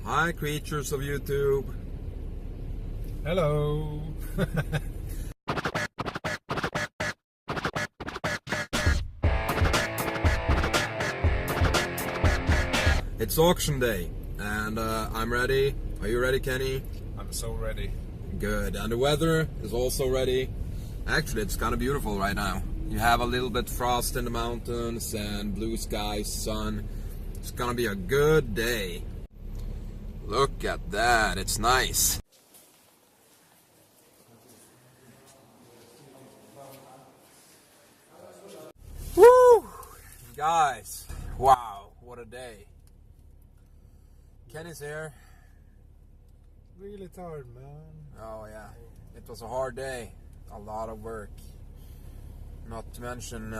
Hi, creatures of YouTube. Hello. It's auction day, and I'm ready. Are you ready, Kenny? I'm so ready. Good. And the weather is also ready. Actually, it's kind of beautiful right now. You have a little bit frost in the mountains and blue skies, sun. It's gonna be a good day. Look at that. It's nice. Woo! Guys, wow, what a day. Kenny's here. Really tired, man. Oh yeah, it was a hard day. A lot of work. Not to mention,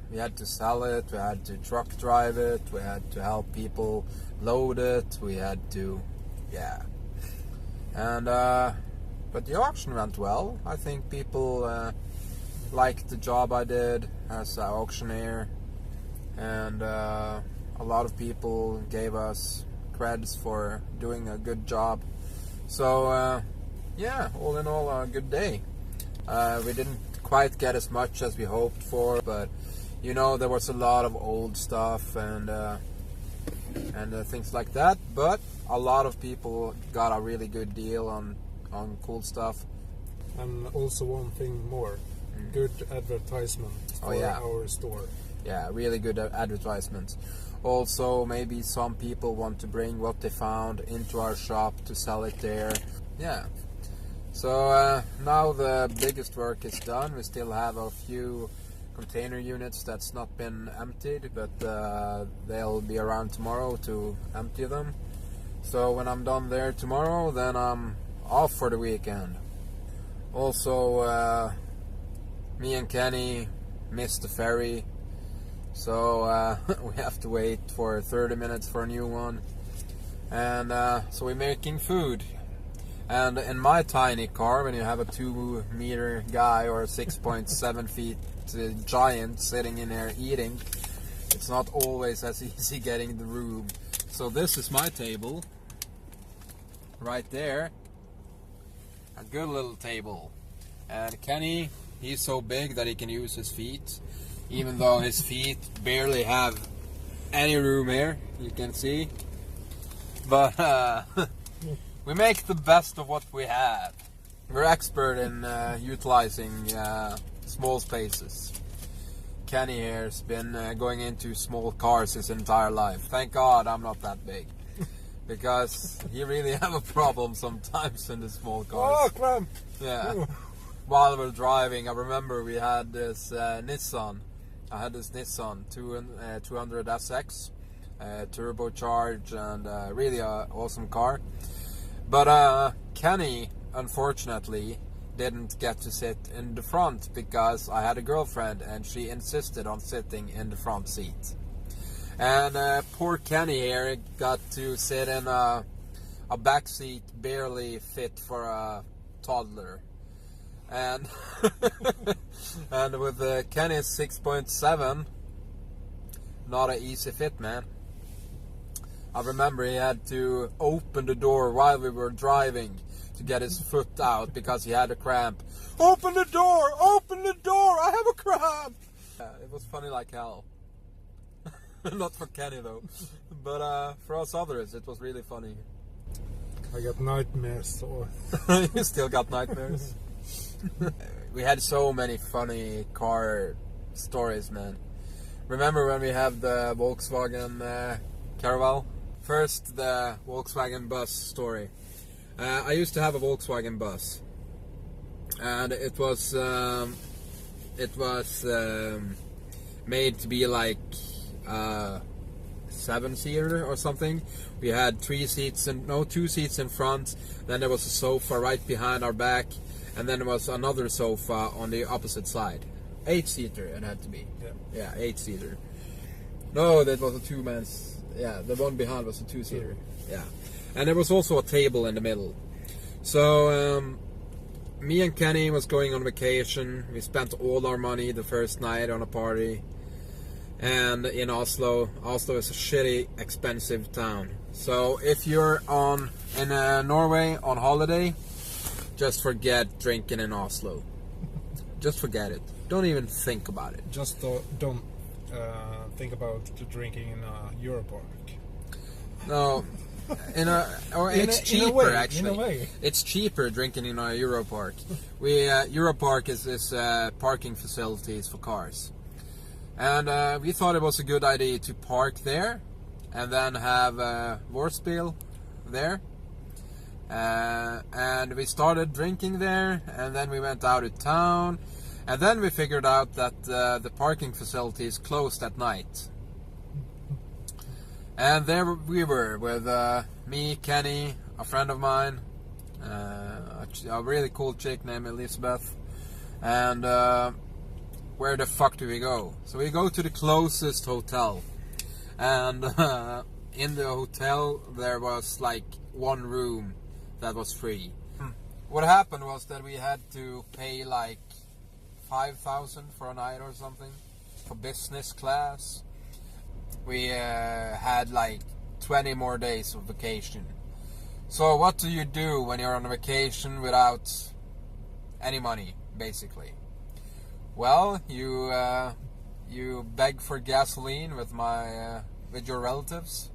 we had to sell it, we had to truck drive it, we had to help people load it, we had to, yeah. And, but the auction went well. I think people liked the job I did as an auctioneer. And a lot of people gave us creds for doing a good job. So, yeah, all in all, a good day. We didn't quite get as much as we hoped for, but you know, there was a lot of old stuff and things like that, but a lot of people got a really good deal on cool stuff. And also one thing more, good advertisement for our store. Yeah, really good advertisements. Also, maybe some people want to bring what they found into our shop to sell it there. Yeah. So now the biggest work is done. We still have a few container units that's not been emptied, but they'll be around tomorrow to empty them. So when I'm done there tomorrow, then I'm off for the weekend. Also, me and Kenny missed the ferry, so we have to wait for 30 minutes for a new one. And so we're making food. And in my tiny car, when you have a 2-meter guy or a 6.7 feet giant sitting in there eating, it's not always as easy getting the room. So this is my table, right there. A good little table. And Kenny, he's so big that he can use his feet, even though his feet barely have any room here, you can see. But we make the best of what we have. We're expert in utilizing small spaces. Kenny here has been going into small cars his entire life. Thank God I'm not that big. Because he really have a problem sometimes in the small cars. Oh, clamp! Yeah. While we're driving, I remember we had this Nissan. I had this Nissan 200 SX, turbocharged, and really an awesome car. But Kenny, unfortunately, didn't get to sit in the front because I had a girlfriend and she insisted on sitting in the front seat. And poor Kenny here got to sit in a back seat barely fit for a toddler. And and with Kenny's 6.7, not an easy fit, man. I remember he had to open the door while we were driving to get his foot out because he had a cramp. Open the door! Open the door! I have a cramp! Yeah, it was funny like hell. Not for Kenny though, but for us others it was really funny. I got nightmares. So. You still got nightmares? We had so many funny car stories, man. Remember when we had the Volkswagen Caravelle? First, the Volkswagen bus story. I used to have a Volkswagen bus, and it was made to be like 7-seater or something. We had 2 seats in front. Then there was a sofa right behind our back, and then there was another sofa on the opposite side. 8-seater it had to be. Yeah, 8-seater. No, that was a 2-man's. Yeah, the one behind was a 2-seater. Yeah, and there was also a table in the middle. So me and Kenny was going on vacation. We spent all our money the first night on a party. And in Oslo is a shitty, expensive town. So if you're in Norway on holiday, just forget drinking in Oslo. Just forget it. Don't even think about it. Just don't think about drinking in a Europark. No, it's cheaper actually. In a way. It's cheaper drinking in a Europark. Europark is this parking facilities for cars, and we thought it was a good idea to park there, and then have Vorspiel there. And we started drinking there, and then we went out of town, and then we figured out that the parking facilities closed at night. And there we were with me, Kenny, a friend of mine, a really cool chick named Elizabeth, and where the fuck do we go? So we go to the closest hotel, and in the hotel there was like one room that was free. What happened was that we had to pay like 5,000 for a night or something for business class. We had like 20 more days of vacation. So what do you do when you're on a vacation without any money, basically? Well, you beg for gasoline with your relatives.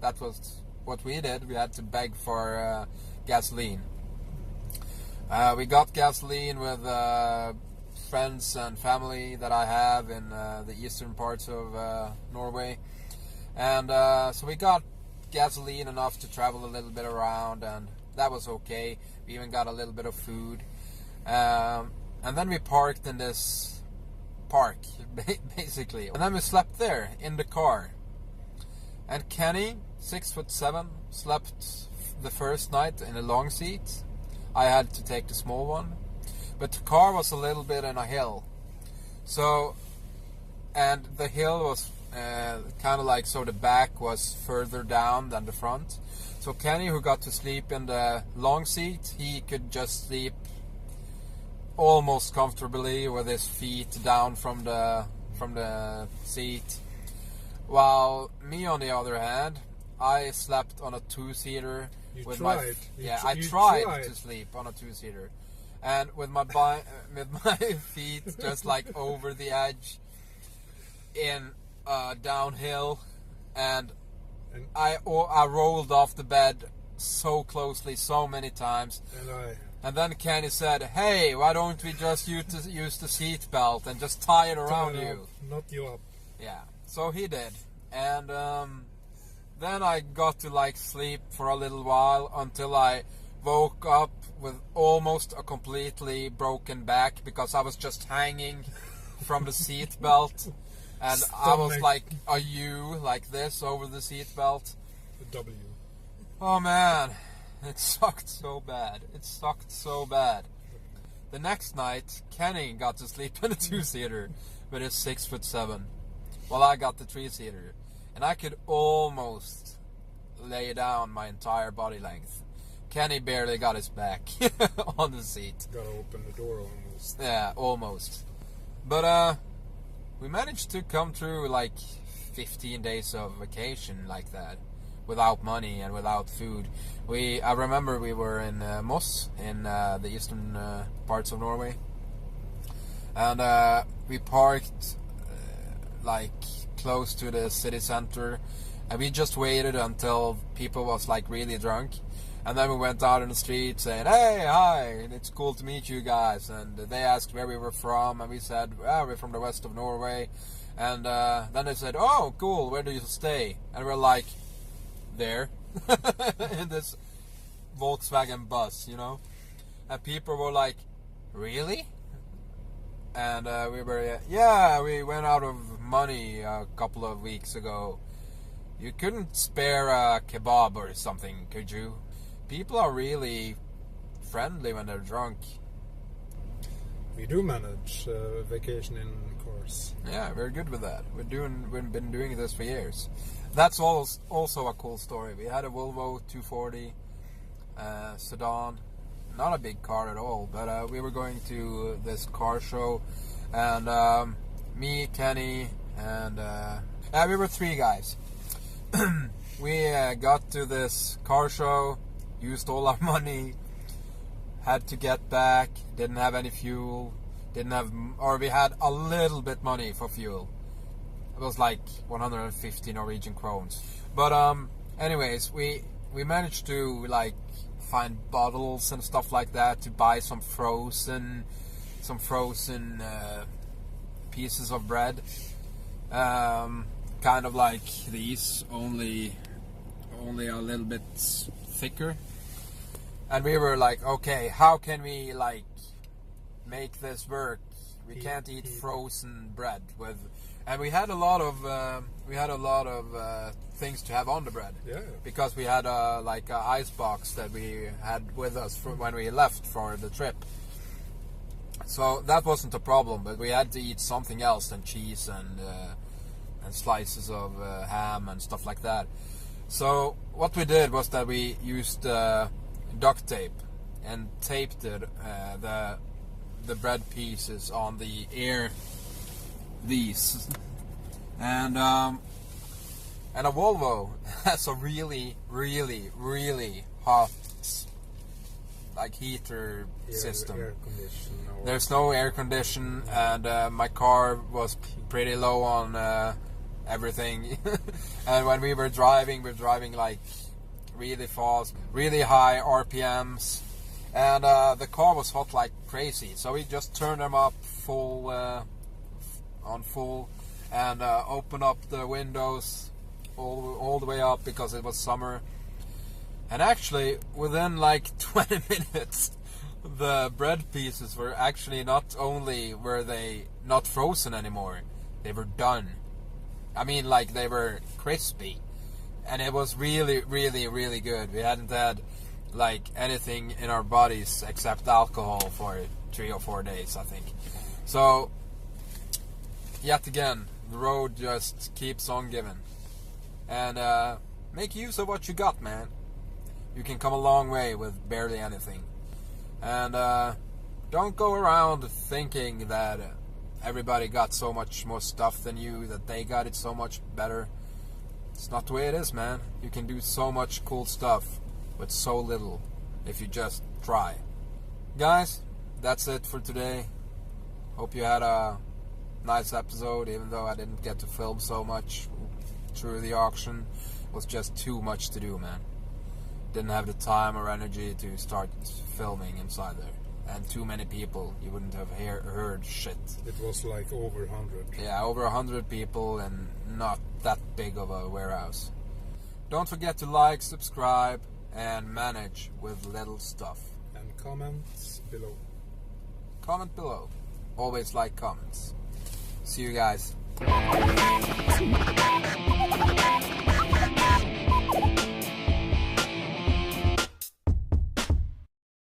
That was what we did. We had to beg for gasoline. We got gasoline with friends and family that I have in the eastern parts of Norway, and so we got gasoline enough to travel a little bit around, and that was okay. We even got a little bit of food, and then we parked in this park basically, and then we slept there in the car. And Kenny, 6'7", slept the first night in a long seat. I had to take the small one. But the car was a little bit in a hill. So, and the hill was kind of like, so the back was further down than the front. So Kenny, who got to sleep in the long seat, he could just sleep almost comfortably with his feet down from the seat. While me, on the other hand, I slept on a two-seater. I tried to sleep on a two-seater, and with my feet just like over the edge in downhill, and I rolled off the bed so closely so many times. And then Kenny said, "Hey, why don't we just use the seat belt and just tie it around you?" Not you up. Yeah. So he did, and then I got to like sleep for a little while until I woke up with almost a completely broken back because I was just hanging from the seat belt, and I was like a U like this over the seat belt. A W. Oh man, it sucked so bad. It sucked so bad. The next night, Kenny got to sleep in a two-seater with his 6'7". Well, I got the three-seater, and I could almost lay down my entire body length. Kenny barely got his back on the seat. Gotta open the door almost. Yeah, almost. But we managed to come through like 15 days of vacation like that, without money and without food. I remember we were in Moss, in the eastern parts of Norway, and we parked like close to the city center, and we just waited until people was like really drunk, and then we went out in the street saying, "Hey, hi, it's cool to meet you guys." And they asked where we were from, and we said, "Well, we're from the west of Norway." And then they said, "Oh, cool, where do you stay?" And we're like, "There," in this Volkswagen bus, you know. And people were like, "Really?" And we were, "Yeah, we went out of money a couple of weeks ago. You couldn't spare a kebab or something, could you?" People are really friendly when they're drunk. We do manage vacation in cars. Yeah, we're good with that. We've been doing this for years. That's also a cool story. We had a Volvo 240 sedan. Not a big car at all, but we were going to this car show, and me, Kenny, and we were three guys. we got to this car show, used all our money, had to get back, didn't have any fuel, we had a little bit money for fuel. It was like 150 Norwegian krones. But anyways, we managed to like find bottles and stuff like that to buy some frozen pieces of bread. Kind of like these, only a little bit thicker. And we were like, okay, how can we like make this work? We can't eat frozen bread with, and we had a lot of things to have on the bread. Yeah. Because we had like an ice box that we had with us when we left for the trip. So that wasn't a problem, but we had to eat something else than cheese and slices of ham and stuff like that. So what we did was that we used duct tape and taped it, the bread pieces on the these, and a Volvo has a really hot like heater system. Air condition There's no air condition, and my car was pretty low on everything. And when we were driving like really fast, really high RPMs, and the car was hot like crazy. So we just turned them up on full, and opened up the windows all the way up because it was summer. And actually, within like 20 minutes, the bread pieces were actually not only were they not frozen anymore, they were done. I mean, like, they were crispy. And it was really good. We hadn't had like anything in our bodies except alcohol for 3 or 4 days, I think. So, yet again, the road just keeps on giving. And make use of what you got, man. You can come a long way with barely anything. And don't go around thinking that everybody got so much more stuff than you, that they got it so much better. It's not the way it is, man. You can do so much cool stuff with so little if you just try. Guys, that's it for today. Hope you had a nice episode, even though I didn't get to film so much through the auction. It was just too much to do, man. Didn't have the time or energy to start filming inside there. And too many people, you wouldn't have heard shit. It was like over 100. Yeah, over 100 people, and not that big of a warehouse. Don't forget to like, subscribe, and manage with little stuff. And comments below. Comment below. Always like comments. See you guys.